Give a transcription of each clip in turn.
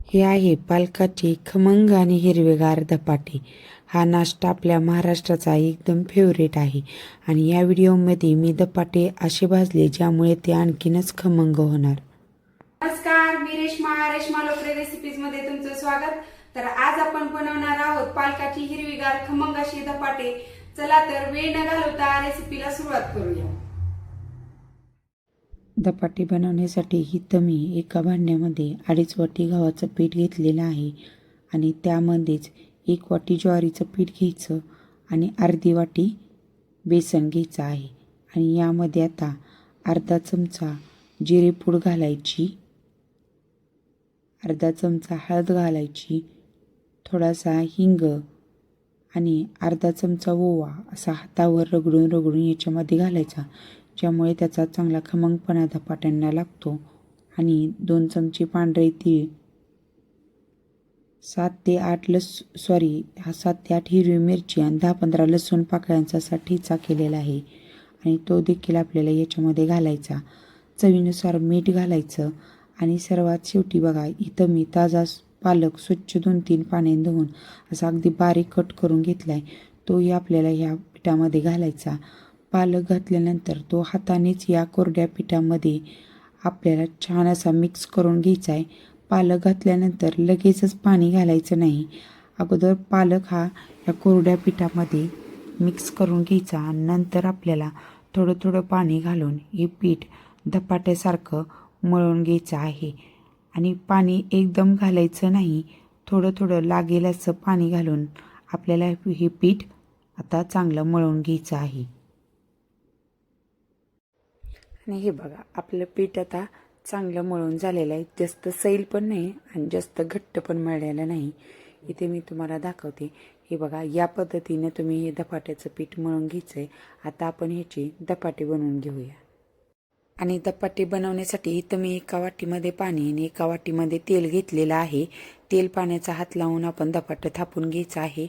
हे आहे पालकाचे खमंग आणि हिरवेगार धपाटे. हा नाश्ता आपल्या महाराष्ट्राचा एकदम फेवरेट आहे आणि या व्हिडिओमध्ये मी धपाटे असे भाजले ज्यामुळे ते आणखीनच खमंग होणार. नमस्कार, मी रेश्मा लोकरे रेसिपीज मध्ये तुमचं स्वागत. तर आज आपण बनवणार आहोत पालकाची हिरवीगार खमंग अशी धपाटे. चला तर वेळ न घालवता रेसिपीला सुरुवात करूया. धपाटे बनवण्यासाठी इथं मी एका भांड्यामध्ये 2.5 वाटी गव्हाचं पीठ घेतलेलं आहे आणि त्यामध्येच 1 वाटी ज्वारीचं पीठ घ्यायचं आणि अर्धी वाटी बेसन घ्यायचं आहे आणि यामध्ये आता अर्धा चमचा जिरेपूड घालायची, अर्धा चमचा हळद घालायची, थोडासा हिंग आणि अर्धा चमचा ओवा असा हातावर रगडून याच्यामध्ये घालायचा, ज्यामुळे त्याचा चांगला खमंगपणा धपाट्यांना लागतो. आणि 2 चमचे पांढरे तीळ, 7 ते 8 हिरवी मिरची आणि 10-15 लसूण पाकळ्यांचा असा ठेचा केलेला आहे आणि तो देखील आपल्याला याच्यामध्ये घालायचा. चवीनुसार मीठ घालायचं आणि सर्वात शेवटी बघा इथं मी ताजा पालक स्वच्छ 2-3 पाण्याने धुवून असा अगदी बारीक कट करून घेतला आहे, तोही आपल्याला ह्या पिठामध्ये घालायचा. पालक घातल्यानंतर तो हातानेच या कोरड्या पिठामध्ये आपल्याला छान असा मिक्स करून घ्यायचा आहे. पालक घातल्यानंतर लगेचच पाणी घालायचं नाही, अगोदर पालक हा या कोरड्या पिठामध्ये मिक्स करून घ्यायचा आणि नंतर आपल्याला थोडं पाणी घालून हे पीठ धपाट्यासारखं मळून घ्यायचं आहे. आणि पाणी एकदम घालायचं नाही, थोडं लागेल असं पाणी घालून आपल्याला हे पीठ आता चांगलं मळून घ्यायचं आहे. आणि हे बघा आपलं पीठ आता चांगलं मळून झालेलं आहे. जास्त सैल पण नाही आणि जास्त घट्ट पण मळलेलं नाही. इथे मी तुम्हाला दाखवते. हे बघा या पद्धतीने तुम्ही हे धपाट्याचं पीठ मळून घ्यायचं आहे. आता आपण ह्याचे धपाटे बनवून घेऊया. आणि धपाटे बनवण्यासाठी इथं मी एका वाटीमध्ये पाणी आणि एका वाटीमध्ये तेल घेतलेलं आहे. तेल पाण्याचा हात लावून आपण धपाटं थापून घ्यायचं आहे.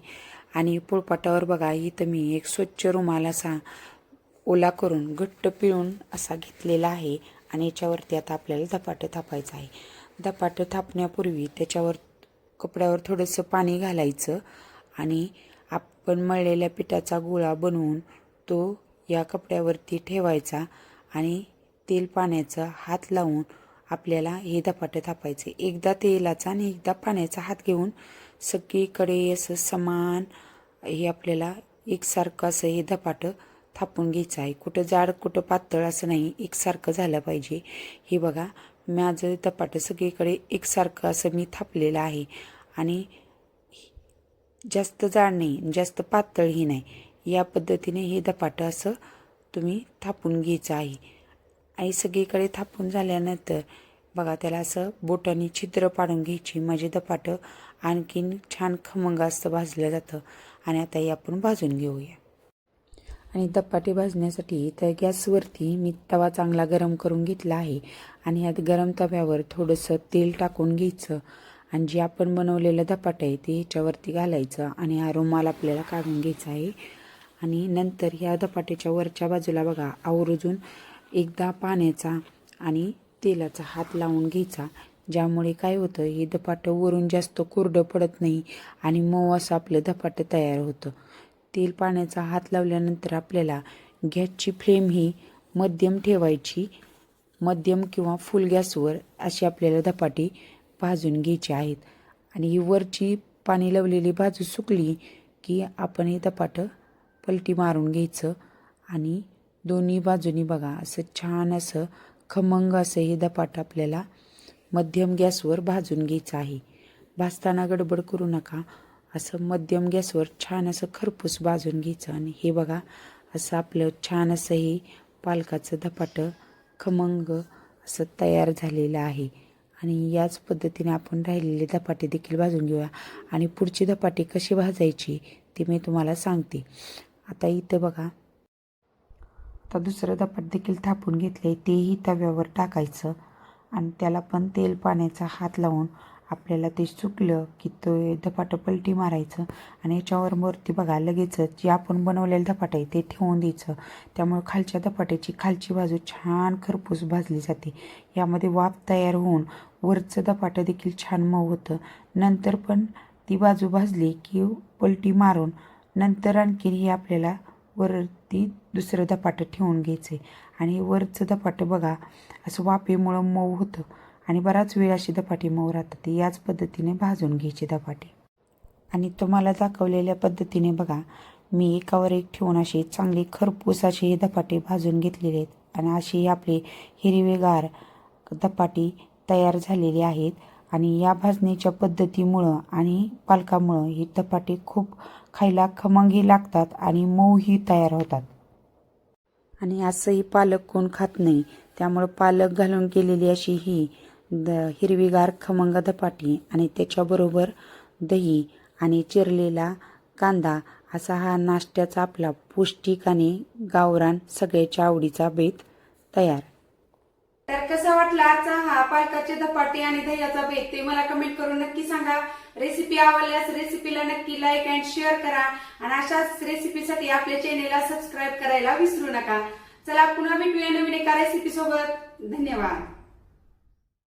आणि पोळपाटावर बघा इथं मी एक स्वच्छ रुमाल असा ओला करून घट्ट पिळून असा घेतलेला आहे आणि याच्यावरती आता आपल्याला धपाटं थापायचं आहे. धपाटं थापण्यापूर्वी त्याच्यावर कपड्यावर थोडंसं पाणी घालायचं आणि आपण मळलेल्या पिठाचा गोळा बनवून तो या कपड्यावरती ठेवायचा आणि तेल पाण्याचा हात लावून आपल्याला हे धपाटं थापायचे. एकदा तेलाचा आणि एकदा पाण्याचा हात घेऊन सगळीकडे असं समान हे आपल्याला एकसारखं असं हे धपाटं थापून घ्यायचं आहे. कुठं जाड कुठं पातळ असं नाही, एकसारखं झालं पाहिजे. हे बघा माझं धपाटं सगळीकडे एकसारखं असं मी थापलेलं आहे आणि जास्त जाड नाही जास्त पातळही नाही. या पद्धतीने हे धपाटं असं तुम्ही थापून घ्यायचं आहे. आणि सगळीकडे थापून झाल्यानंतर बघा त्याला असं बोटाने छिद्र पाडून घ्यायची, म्हणजे धपाटं आणखीन छान खमंग असं भाजलं जातं. आणि आता हे आपण भाजून घेऊया. आणि धपाटे भाजण्यासाठी इथं गॅसवरती मी तवा चांगला गरम करून घेतला आहे आणि यात गरम तव्यावर थोडंसं तेल टाकून घ्यायचं आणि जे आपण बनवलेलं धपाटं आहे ते ह्याच्यावरती घालायचं आणि हा रुमाल आपल्याला काढून घ्यायचा आहे. आणि नंतर ह्या धपाट्याच्या वरच्या बाजूला बघा आवर्जून एकदा पाण्याचा आणि तेलाचा हात लावून घ्यायचा, ज्यामुळे काय होतं हे धपाटं वरून जास्त कोरडं पडत नाही आणि मऊ असं आपलं धपाटं तयार होतं. तेल पाण्याचा हात लावल्यानंतर आपल्याला गॅसची फ्लेम ही मध्यम ठेवायची. मध्यम किंवा फुल गॅसवर अशी आपल्याला धपाटे भाजून घ्यायची आहेत. आणि ही वरची पाणी लावलेली बाजू सुकली की आपण हे धपाटं पलटी मारून घ्यायचं आणि दोन्ही बाजूनी बघा असं छान असं खमंग असं हे धपाटं आपल्याला मध्यम गॅसवर भाजून घ्यायचं आहे. भाजताना गडबड करू नका, असं मध्यम गॅसवर छान असं खरपूस भाजून घ्यायचं. आणि हे बघा असं आपलं छान असं हे पालकाचं धपाटं खमंग असं तयार झालेलं आहे. आणि याच पद्धतीने आपण राहिलेले धपाटे देखील भाजून घेऊया आणि पुढची धपाटे कशी भाजायची ते मी तुम्हाला सांगते. आता इथं बघा आता दुसरं धपाट देखील थापून घेतले, तेही तव्यावर टाकायचं आणि त्याला पण तेल पाण्याचा हात लावून आपल्याला ते सुकलं की तो धपाटं पलटी मारायचं आणि याच्यावर वरती बघा लगेचच जे आपण बनवलेलं धपाटं आहे ते ठेवून द्यायचं. त्यामुळे खालच्या धपाट्याची खालची बाजू छान खरपूस भाजली जाते. यामध्ये वाफ तयार होऊन वरचं धपाटं देखील छान मऊ होतं. नंतर पण ती बाजू भाजली की पलटी मारून नंतर आणखी हे आपल्याला वरती दुसरं धपाटं ठेवून घ्यायचं आहे. आणि वरचं धपाटं बघा असं वाफेमुळं मऊ होतं आणि बराच वेळ अशी धपाटे मऊ राहतात. याच पद्धतीने भाजून घ्यायचे धपाटे. आणि तुम्हाला दाखवलेल्या पद्धतीने बघा मी एकावर एक ठेवून असे चांगले खरपूस असे हे धपाटे भाजून घेतलेले आहेत. आणि अशी आपले हिरवेगार धपाटे तयार झालेले आहेत. आणि या भाजण्याच्या पद्धतीमुळं आणि पालकामुळं हे धपाटे खूप खायला खमंगही लागतात आणि मऊही तयार होतात. आणि असंही पालक कोण खात नाही, त्यामुळं पालक घालून केलेली अशी ही हिरवीगार खमंग धपाटी आणि त्याच्याबरोबर दही आणि चिरलेला कांदा असा हा नाश्त्याचा आपला पौष्टिक आणि गावरान सगळ्याच्या आवडीचा बेत तयार. तर कसा वाटला आजचा हा पालकाचे धपाटे आणि दह्याचा बेत ते मला कमेंट करून नक्की सांगा. रेसिपी आवडल्यास रेसिपीला नक्की लाईक अँड शेअर करा आणि अशाच रेसिपीसाठी आपल्या चॅनेलला सबस्क्राईब करायला विसरू नका. चला पुन्हा भेटूया नवीन एका रेसिपी सोबत. धन्यवाद.